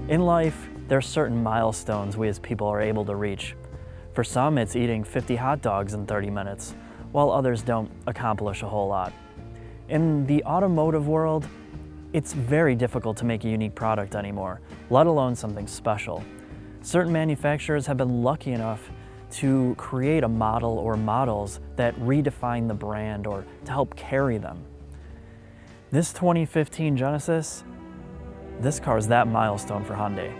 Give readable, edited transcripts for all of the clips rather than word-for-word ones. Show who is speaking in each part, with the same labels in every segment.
Speaker 1: In life, there are certain milestones we as people are able to reach. For some, it's eating 50 hot dogs in 30 minutes, while others don't accomplish a whole lot. In the automotive world, it's very difficult to make a unique product anymore, let alone something special. Certain manufacturers have been lucky enough to create a model or models that redefine the brand or to help carry them. This 2015 Genesis, this car is that milestone for Hyundai.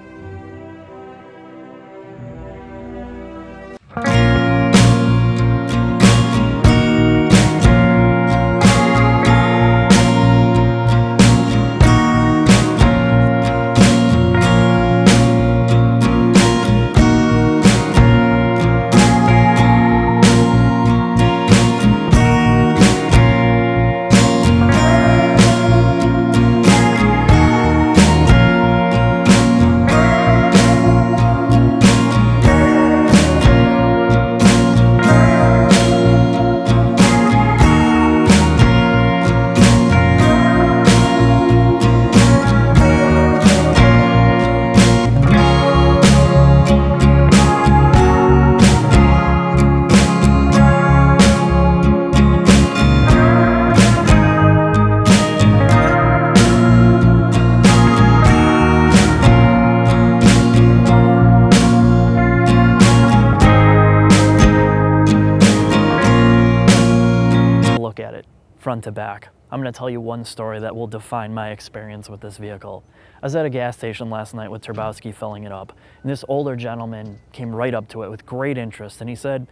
Speaker 1: Look at it, front to back. I'm going to tell you one story that will define my experience with this vehicle. I was at a gas station last night with Turbowski filling it up, and this older gentleman came right up to it with great interest, and he said,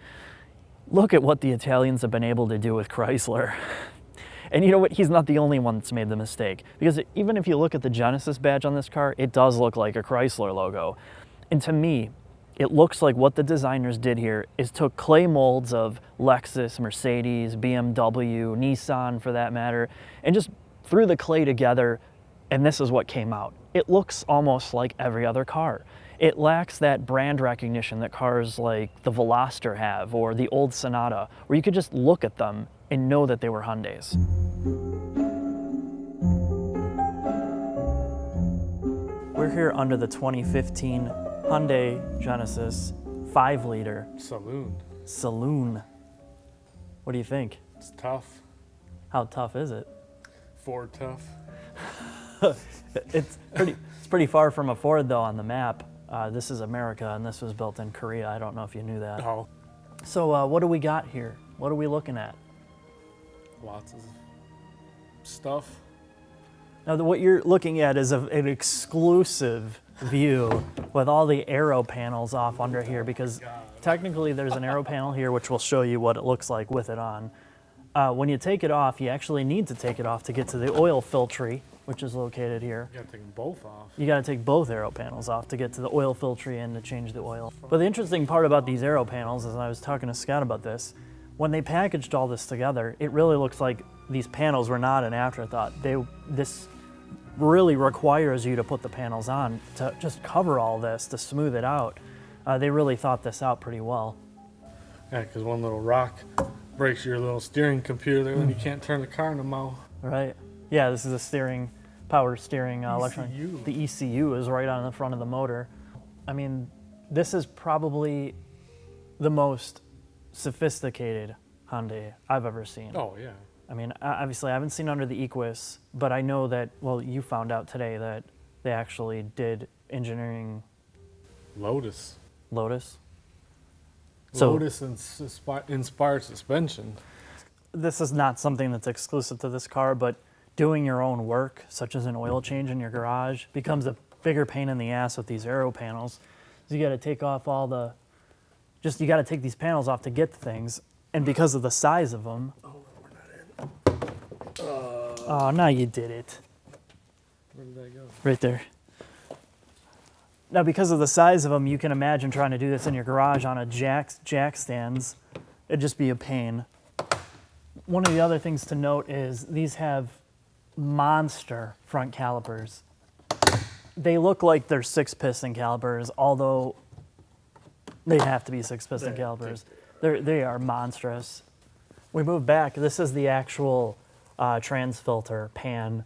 Speaker 1: "Look at what the Italians have been able to do with Chrysler." And you know what? He's not the only one that's made the mistake, because even if you look at the Genesis badge on this car, it does look like a Chrysler logo. And to me, it looks like what the designers did here is took clay molds of Lexus, Mercedes, BMW, Nissan for that matter, and just threw the clay together, and this is what came out. It looks almost like every other car. It lacks that brand recognition that cars like the Veloster have or the old Sonata, where you could just look at them and know that they were Hyundais. We're here under the 2015 Hyundai Genesis 5-liter Saloon. What do you think?
Speaker 2: It's tough.
Speaker 1: How tough is it?
Speaker 2: Ford tough.
Speaker 1: It's pretty far from a Ford though on the map. This is America and this was built in Korea. I don't know if you knew that.
Speaker 2: Oh.
Speaker 1: So what do we got here? What are we looking at?
Speaker 2: Lots of stuff.
Speaker 1: Now what you're looking at is an exclusive view with all the Aero panels off under here, because technically there's an Aero panel here which will show you what it looks like with it on. When you take it off, you actually need to take it off to get to the oil filtry, which is located here.
Speaker 2: You gotta take them both off.
Speaker 1: You gotta take both Aero panels off to get to the oil filtry and to change the oil. But the interesting part about these Aero panels is, and I was talking to Scott about this, when they packaged all this together, it really looks like these panels were not an afterthought. This really requires you to put the panels on to just cover all this, to smooth it out. They really thought this out pretty well.
Speaker 2: Yeah, because one little rock breaks your little steering computer there and you can't turn the car in the mouth.
Speaker 1: Right. Yeah, this is a power steering electronic. The ECU is right on the front of the motor. I mean, this is probably the most sophisticated Hyundai I've ever seen.
Speaker 2: Oh, yeah.
Speaker 1: I mean, obviously I haven't seen under the Equus, but I know that, well, you found out today that they actually did engineering.
Speaker 2: Lotus.
Speaker 1: So
Speaker 2: Lotus inspired suspension.
Speaker 1: This is not something that's exclusive to this car, but doing your own work, such as an oil change in your garage, becomes a bigger pain in the ass with these Aero panels. So you gotta take off you gotta take these panels off to get to things, and because of the size of them. Oh, now you did it.
Speaker 2: Where did that go?
Speaker 1: Right there. Now, because of the size of them, you can imagine trying to do this in your garage on a jack stands. It'd just be a pain. One of the other things to note is these have monster front calipers. They look like they're 6-piston calipers, although they have to be 6-piston calipers. They are monstrous. We move back. This is the actual trans filter pan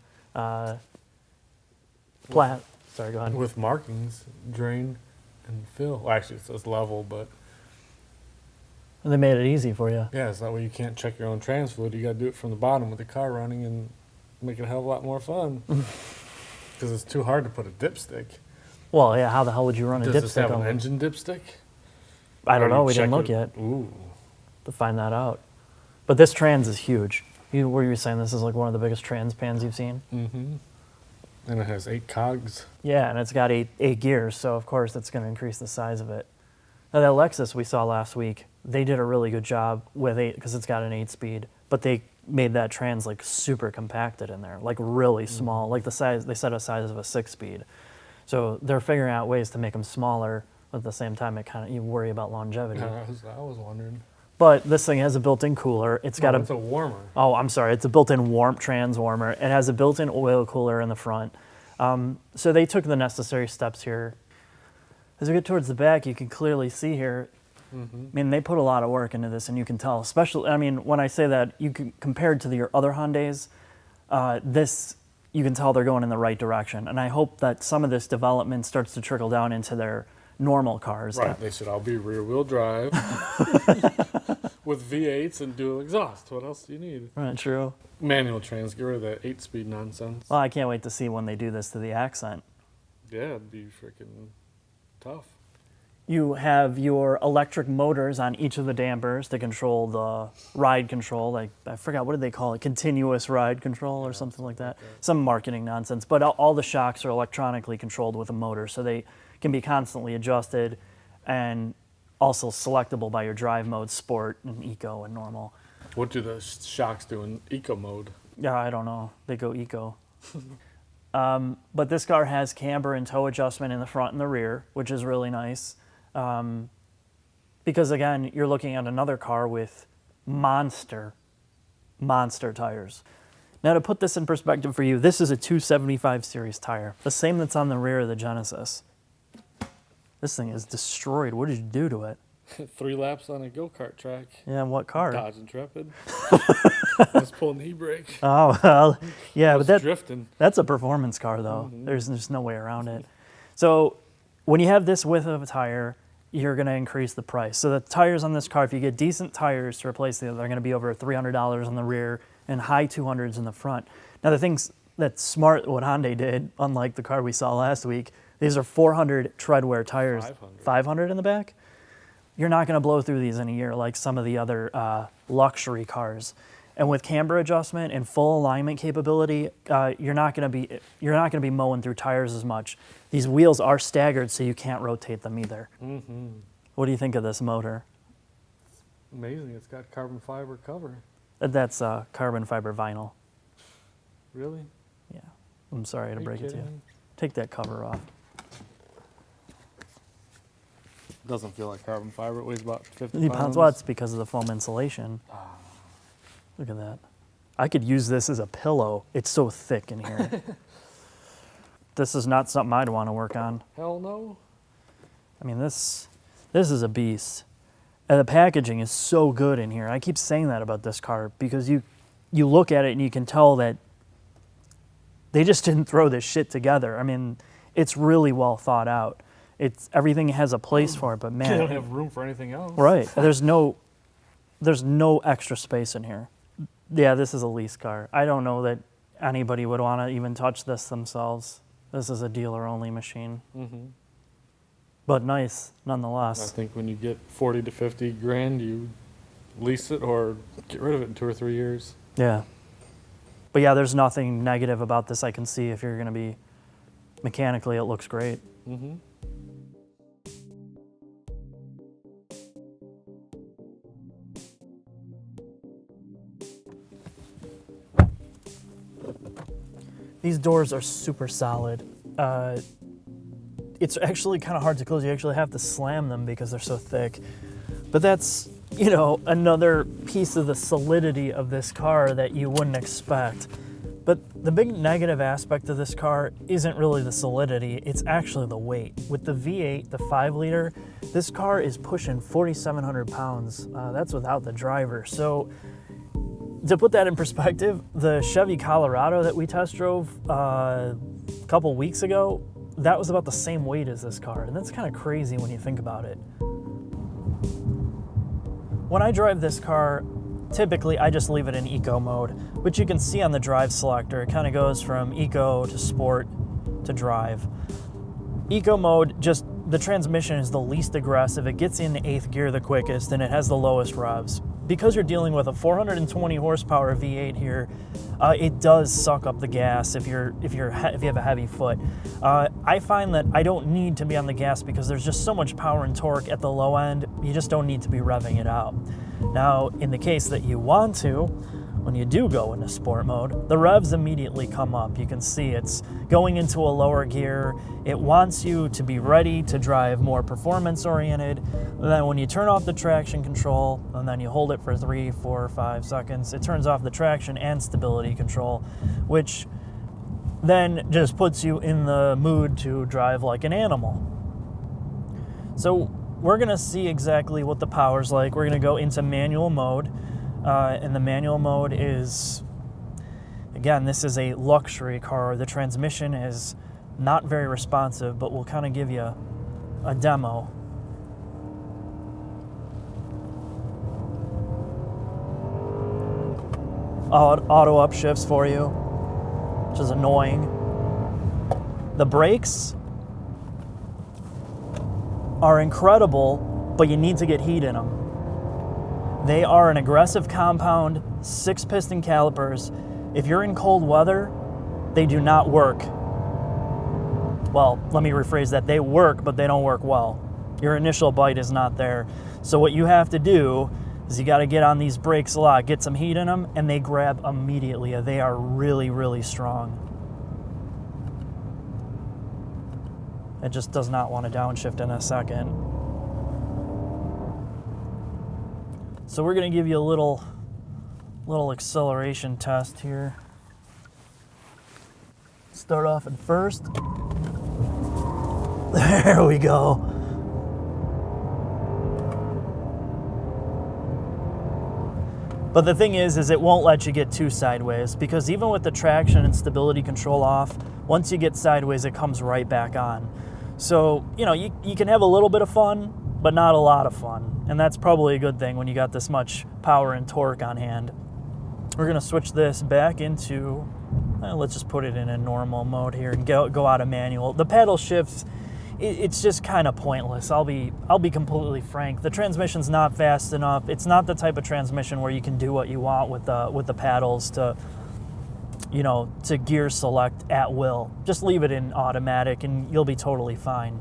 Speaker 1: Sorry, go ahead.
Speaker 2: with markings, drain and fill. Well, actually, it says level, but
Speaker 1: They made it easy for you.
Speaker 2: yeah, it's that way you can't check your own trans fluid. You got to do it from the bottom with the car running and make it a hell of a lot more fun. Because it's too hard to put a dipstick.
Speaker 1: Well, yeah, how the hell would you run a
Speaker 2: Does this
Speaker 1: dipstick
Speaker 2: have
Speaker 1: on
Speaker 2: an
Speaker 1: it?
Speaker 2: engine dipstick?
Speaker 1: I don't
Speaker 2: Or
Speaker 1: know.
Speaker 2: you
Speaker 1: We didn't
Speaker 2: check
Speaker 1: look
Speaker 2: it-
Speaker 1: yet
Speaker 2: Ooh.
Speaker 1: to find that out. But this trans is huge. Were you saying this is like one of the biggest trans pans you've seen?
Speaker 2: Mm-hmm. And it has 8 cogs.
Speaker 1: Yeah, and it's got eight gears, so of course it's going to increase the size of it. Now that Lexus we saw last week, they did a really good job with 8 because it's got an 8-speed, but they made that trans like super compacted in there, like really small, like the size they set a size of a 6-speed. So they're figuring out ways to make them smaller, but at the same time it kind of you worry about longevity.
Speaker 2: I was wondering.
Speaker 1: But this thing has a built-in cooler. It's got
Speaker 2: It's a warmer.
Speaker 1: Oh, I'm sorry. It's a built-in trans warmer. It has a built-in oil cooler in the front. So they took the necessary steps here. As we get towards the back, you can clearly see here. I mean, they put a lot of work into this, and you can tell. Especially, I mean, when I say that, you can compared to your other Hyundais, this you can tell they're going in the right direction. And I hope that some of this development starts to trickle down into their normal cars.
Speaker 2: Right. They said, I'll be rear-wheel drive with V8s and dual exhaust. What else do you need?
Speaker 1: Right, true.
Speaker 2: Manual trans. Get rid of that 8-speed nonsense.
Speaker 1: Well, I can't wait to see when they do this to the Accent.
Speaker 2: Yeah, it'd be freaking tough.
Speaker 1: You have your electric motors on each of the dampers to control the ride control. Like, I forgot, what did they call it? Continuous ride control or something like that. Some marketing nonsense. But all the shocks are electronically controlled with a motor, so they can be constantly adjusted and also selectable by your drive mode, sport and eco and normal.
Speaker 2: What do the shocks do in eco mode?
Speaker 1: Yeah, I don't know. They go eco. But this car has camber and tow adjustment in the front and the rear, which is really nice. Because again, you're looking at another car with monster tires. Now to put this in perspective for you, this is a 275 series tire, the same that's on the rear of the Genesis. This thing is destroyed. What did you do to it?
Speaker 2: 3 laps on a go-kart track.
Speaker 1: Yeah, what car?
Speaker 2: Dodge Intrepid. I was pulling the e-brake.
Speaker 1: Oh, well, yeah, but
Speaker 2: Drifting.
Speaker 1: that's a performance car, though. There's just no way around it. So when you have this width of a tire, you're going to increase the price. So the tires on this car, if you get decent tires to replace them, they're going to be over $300 on the rear and high 200s in the front. Now, the things that's smart, what Hyundai did, unlike the car we saw last week, these are 400 treadwear tires. 500 in the back? You're not going to blow through these in a year like some of the other luxury cars. And with camber adjustment and full alignment capability, you're not going to be mowing through tires as much. These wheels are staggered, so you can't rotate them either. What do you think of this motor?
Speaker 2: Amazing. It's got carbon fiber cover.
Speaker 1: That's carbon fiber vinyl.
Speaker 2: Really?
Speaker 1: Yeah. I'm sorry to
Speaker 2: Are
Speaker 1: break it to you.
Speaker 2: kidding?
Speaker 1: Take that cover off.
Speaker 2: Doesn't feel like carbon fiber. It weighs about 50
Speaker 1: 50
Speaker 2: pounds.
Speaker 1: pounds. Well, it's because of the foam insulation. Look at that. I could use this as a pillow. It's so thick in here. This is not something I'd want to work on.
Speaker 2: Hell no.
Speaker 1: I mean, this is a beast. And the packaging is so good in here. I keep saying that about this car because you look at it and you can tell that they just didn't throw this shit together. I mean, it's really well thought out. Everything has a place for it, but man,
Speaker 2: You don't have room for anything else.
Speaker 1: right? There's no extra space in here. Yeah, this is a lease car. I don't know that anybody would want to even touch this themselves. This is a dealer-only machine. But nice,
Speaker 2: I
Speaker 1: nonetheless.
Speaker 2: think when you get 40 to 50 grand, you lease it or get rid of it in 2 or 3 years.
Speaker 1: Yeah. But yeah, there's nothing negative about this I can see. If you're going to be mechanically, it looks great. These doors are super solid. It's actually kind of hard to close. You actually have to slam them because they're so thick. But that's, another piece of the solidity of this car that you wouldn't expect. But the big negative aspect of this car isn't really the solidity, it's actually the weight. With the V8, the 5-liter, this car is pushing 4,700 pounds. That's without the driver. So to put that in perspective, the Chevy Colorado that we test drove a couple weeks ago, that was about the same weight as this car, and that's kind of crazy when you think about it. When I drive this car, typically I just leave it in eco mode, which you can see on the drive selector. It kind of goes from eco to sport to drive. Eco mode, just the transmission is the least aggressive. It gets into 8th gear the quickest, and it has the lowest revs. Because you're dealing with a 420 horsepower V8 here, it does suck up the gas if you have a heavy foot. I find that I don't need to be on the gas because there's just so much power and torque at the low end. You just don't need to be revving it out. Now, in the case that you want to, when you do go into sport mode, the revs immediately come up. You can see it's going into a lower gear. It wants you to be ready to drive more performance-oriented. And then when you turn off the traction control, and then you hold it for 3, 4, 5 seconds, it turns off the traction and stability control, which then just puts you in the mood to drive like an animal. So we're going to see exactly what the power's like. We're going to go into manual mode. And the manual mode is, again, this is a luxury car. The transmission is not very responsive, but we'll kind of give you a demo. Auto upshifts for you, which is annoying. The brakes are incredible, but you need to get heat in them. They are an aggressive compound, 6-piston calipers. If you're in cold weather, they do not work. Well, let me rephrase that. They work, but they don't work well. Your initial bite is not there. So what you have to do is you got to get on these brakes a lot, get some heat in them, and they grab immediately. They are really, really strong. It just does not want to downshift in a second. So we're going to give you a little acceleration test here. Start off at first. There we go. But the thing is it won't let you get too sideways, because even with the traction and stability control off, once you get sideways, it comes right back on. So, you can have a little bit of fun, but not a lot of fun. And that's probably a good thing when you got this much power and torque on hand. We're going to switch this back into, let's just put it in a normal mode here and go out of manual. The paddle shifts, it's just kind of pointless. I'll be completely frank. The transmission's not fast enough. It's not the type of transmission where you can do what you want with the paddles to gear select at will. Just leave it in automatic and you'll be totally fine.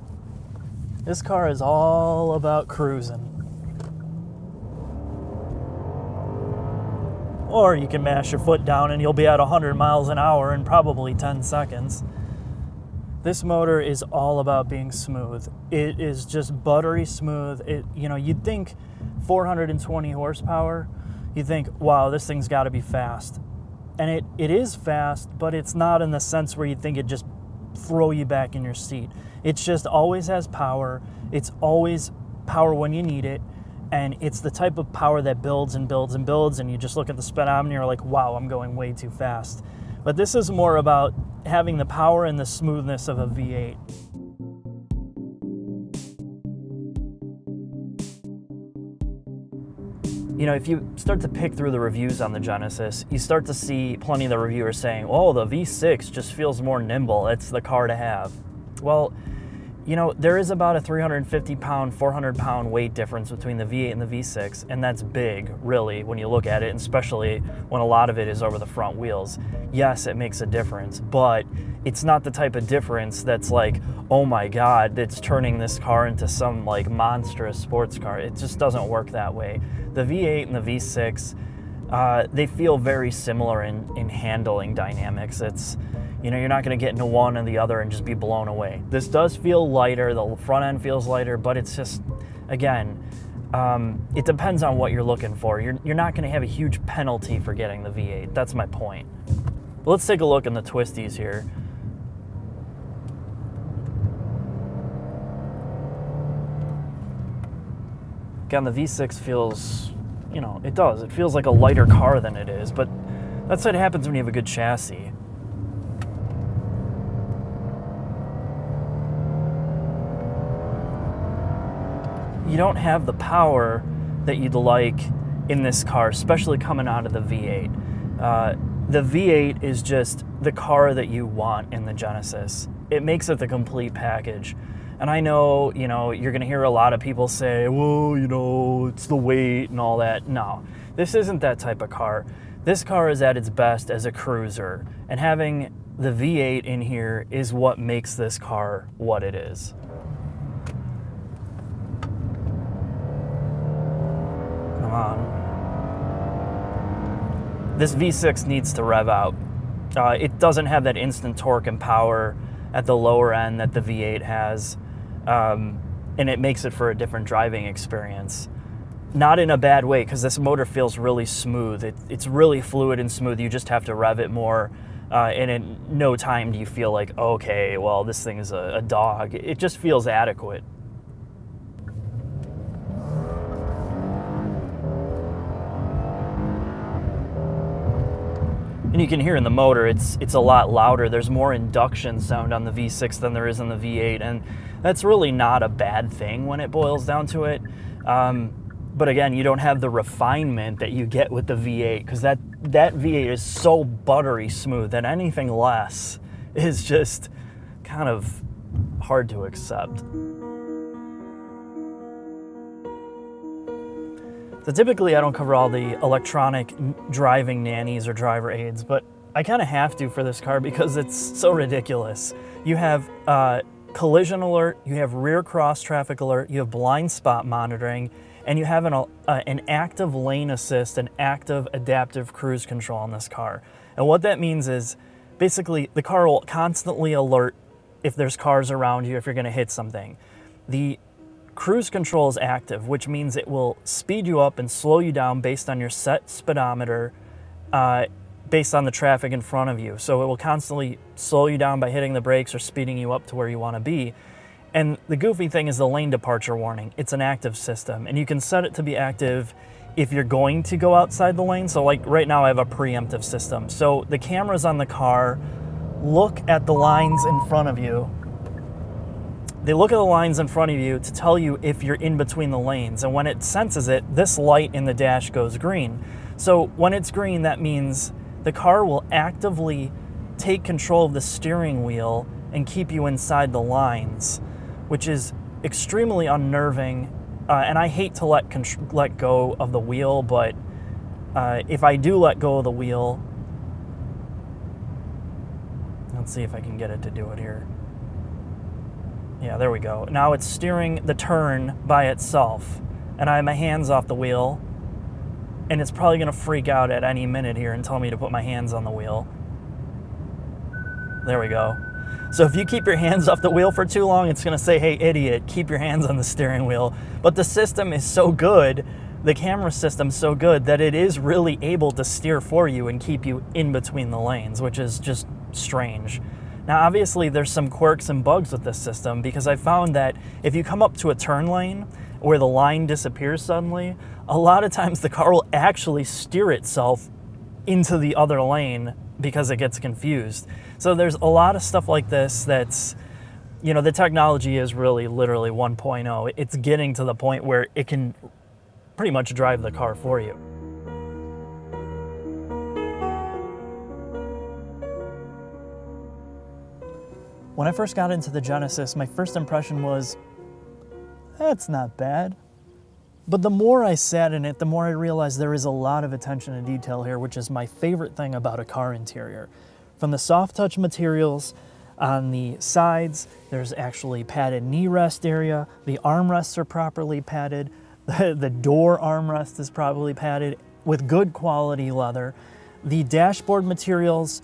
Speaker 1: This car is all about cruising. Or you can mash your foot down and you'll be at 100 miles an hour in probably 10 seconds. This motor is all about being smooth. It is just buttery smooth. You'd think 420 horsepower, you think, wow, this thing's got to be fast. And it is fast, but it's not in the sense where you think it just throw you back in your seat. It just always has power. It's always power when you need it. And it's the type of power that builds and builds and builds, and you just look at the speedometer and you're like, wow, I'm going way too fast. But this is more about having the power and the smoothness of a V8. If you start to pick through the reviews on the Genesis, you start to see plenty of the reviewers saying, oh, the V6 just feels more nimble. It's the car to have. Well, there is about a 350-pound, 400-pound weight difference between the V8 and the V6, and that's big, really, when you look at it, and especially when a lot of it is over the front wheels. Yes, it makes a difference, but it's not the type of difference that's like, oh my God, that's turning this car into some like monstrous sports car. It just doesn't work that way. The V8 and the V6, they feel very similar in handling dynamics. It's you're not going to get into one and the other and just be blown away. This does feel lighter. The front end feels lighter, but it's just, again, it depends on what you're looking for. You're not going to have a huge penalty for getting the V8. That's my point. But let's take a look in the twisties here. Again, the V6 feels, it does. It feels like a lighter car than it is, but that's what happens when you have a good chassis. you don't have the power that you'd like in this car, especially coming out of the V8. The V8 is just the car that you want in the Genesis. It makes it the complete package. And I know, you're going to hear a lot of people say, well, it's the weight and all that. No, this isn't that type of car. This car is at its best as a cruiser. And having the V8 in here is what makes this car what it is. Come on. This V6 needs to rev out. It doesn't have that instant torque and power at the lower end that the V8 has, and it makes it for a different driving experience. Not in a bad way, because this motor feels really smooth. It's really fluid and smooth. You just have to rev it more, and in no time do you feel like, okay, well, this thing is a dog. It just feels adequate. And you can hear in the motor, it's a lot louder. There's more induction sound on the V6 than there is on the V8, and that's really not a bad thing when it boils down to it. But again, you don't have the refinement that you get with the V8, because that V8 is so buttery smooth that anything less is just kind of hard to accept. So typically I don't cover all the electronic driving nannies or driver aids, but I kind of have to for this car because it's so ridiculous. You have collision alert, you have rear cross traffic alert, you have blind spot monitoring, and you have an active lane assist and active adaptive cruise control on this car. And what that means is basically the car will constantly alert if there's cars around you, if you're going to hit something. The cruise control is active, which means it will speed you up and slow you down based on your set speedometer, based on the traffic in front of you. So it will constantly slow you down by hitting the brakes or speeding you up to where you want to be. And the goofy thing is the lane departure warning. It's an active system, and you can set it to be active if you're going to go outside the lane. So like right now I have a preemptive system. So the cameras on the car look at the lines in front of you. They look at the lines in front of you to tell you if you're in between the lanes. And when it senses it, this light in the dash goes green. So when it's green, that means the car will actively take control of the steering wheel and keep you inside the lines, which is extremely unnerving. And I hate to let go of the wheel, but if I do let go of the wheel, let's see if I can get it to do it here. Yeah, there we go. Now it's steering the turn by itself, and I have my hands off the wheel, and it's probably going to freak out at any minute here and tell me to put my hands on the wheel. There we go. So if you keep your hands off the wheel for too long, it's going to say, hey, idiot, keep your hands on the steering wheel. But the system is so good, the camera system's so good, that it is really able to steer for you and keep you in between the lanes, which is just strange. Now, obviously, there's some quirks and bugs with this system, because I found that if you come up to a turn lane where the line disappears suddenly, a lot of times the car will actually steer itself into the other lane because it gets confused. So there's a lot of stuff like this that's, the technology is really literally 1.0. It's getting to the point where it can pretty much drive the car for you. When I first got into the Genesis, my first impression was, that's not bad. But the more I sat in it, the more I realized there is a lot of attention to detail here, which is my favorite thing about a car interior. From the soft touch materials on the sides, there's actually padded knee rest area. The armrests are properly padded. The door armrest is properly padded with good quality leather. The dashboard materials,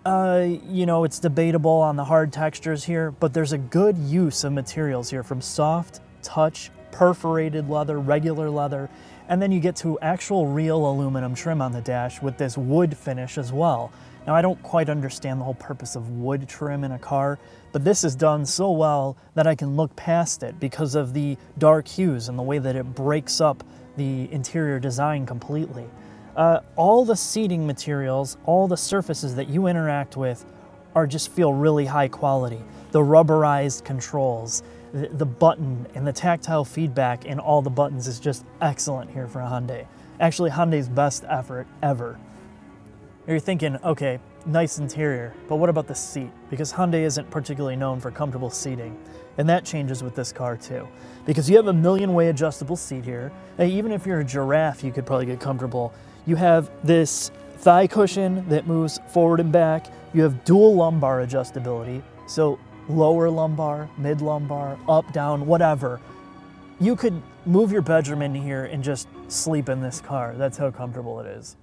Speaker 1: it's debatable on the hard textures here, but there's a good use of materials here, from soft touch, perforated leather, regular leather, and then you get to actual real aluminum trim on the dash with this wood finish as well. Now, I don't quite understand the whole purpose of wood trim in a car, but this is done so well that I can look past it because of the dark hues and the way that it breaks up the interior design completely. All the seating materials, all the surfaces that you interact with just feel really high quality. The rubberized controls, The button and the tactile feedback in all the buttons is just excellent here for a Hyundai. Actually, Hyundai's best effort ever. You're thinking, okay, nice interior, but what about the seat? Because Hyundai isn't particularly known for comfortable seating. And that changes with this car too. Because you have a million-way adjustable seat here. And even if you're a giraffe, you could probably get comfortable. You have this thigh cushion that moves forward and back. You have dual lumbar adjustability. So lower lumbar, mid lumbar, up, down, whatever. You could move your bedroom into here and just sleep in this car. That's how comfortable it is.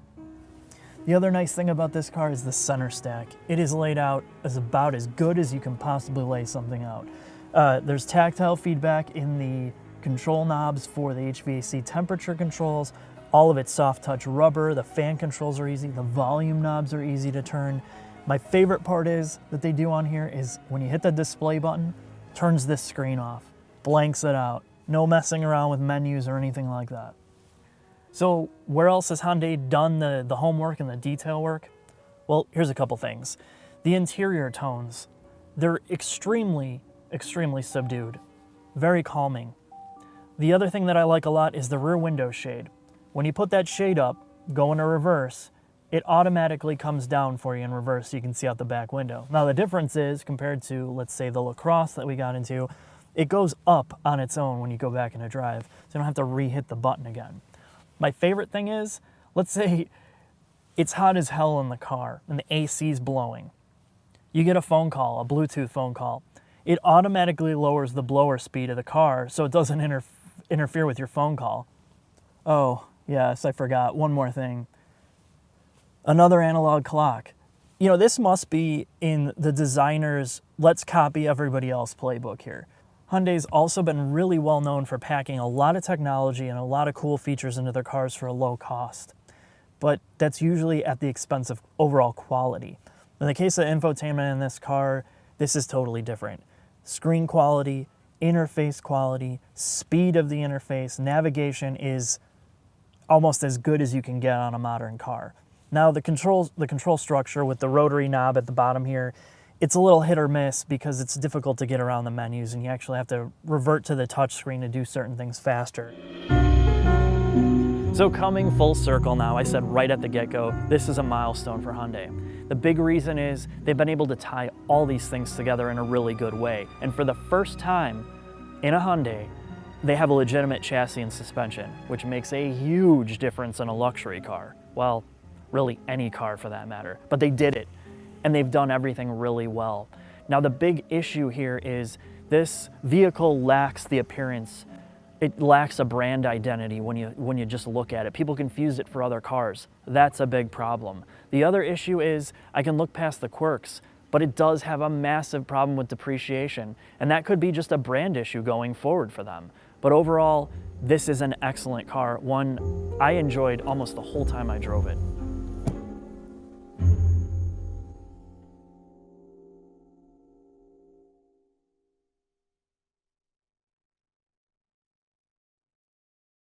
Speaker 1: The other nice thing about this car is the center stack. It is laid out as about as good as you can possibly lay something out. There's tactile feedback in the control knobs for the HVAC temperature controls. All of it's soft touch rubber. The fan controls are easy. The volume knobs are easy to turn. My favorite part is that they do on here is when you hit the display button, turns this screen off, blanks it out. No messing around with menus or anything like that. So where else has Hyundai done the homework and the detail work? Well, here's a couple things. The interior tones, they're extremely subdued, very calming. The other thing that I like a lot is the rear window shade. When you put that shade up, go into reverse, it automatically comes down for you in reverse so you can see out the back window. Now the difference is, compared to, let's say, the LaCrosse that we got into, it goes up on its own when you go back into drive, so you don't have to re-hit the button again. My favorite thing is, let's say it's hot as hell in the car and the AC's blowing. You get a phone call, a Bluetooth phone call. It automatically lowers the blower speed of the car so it doesn't interfere with your phone call. Oh, yes, I forgot. One more thing. Another analog clock. You know, this must be in the designer's let's copy everybody else playbook here. Hyundai's also been really well known for packing a lot of technology and a lot of cool features into their cars for a low cost. But that's usually at the expense of overall quality. In the case of infotainment in this car, this is totally different. Screen quality, interface quality, speed of the interface, navigation is almost as good as you can get on a modern car. Now the control structure with the rotary knob at the bottom here, it's a little hit or miss because it's difficult to get around the menus and you actually have to revert to the touch screen to do certain things faster. So coming full circle now, I said right at the get-go, this is a milestone for Hyundai. The big reason is they've been able to tie all these things together in a really good way. And for the first time in a Hyundai, they have a legitimate chassis and suspension, which makes a huge difference in a luxury car. Well, really any car for that matter, but they did it and they've done everything really well. Now the big issue here is this vehicle lacks the appearance. It lacks a brand identity when you just look at it. People confuse it for other cars. That's a big problem. The other issue is I can look past the quirks, but it does have a massive problem with depreciation, and that could be just a brand issue going forward for them. But overall, this is an excellent car, one I enjoyed almost the whole time I drove it.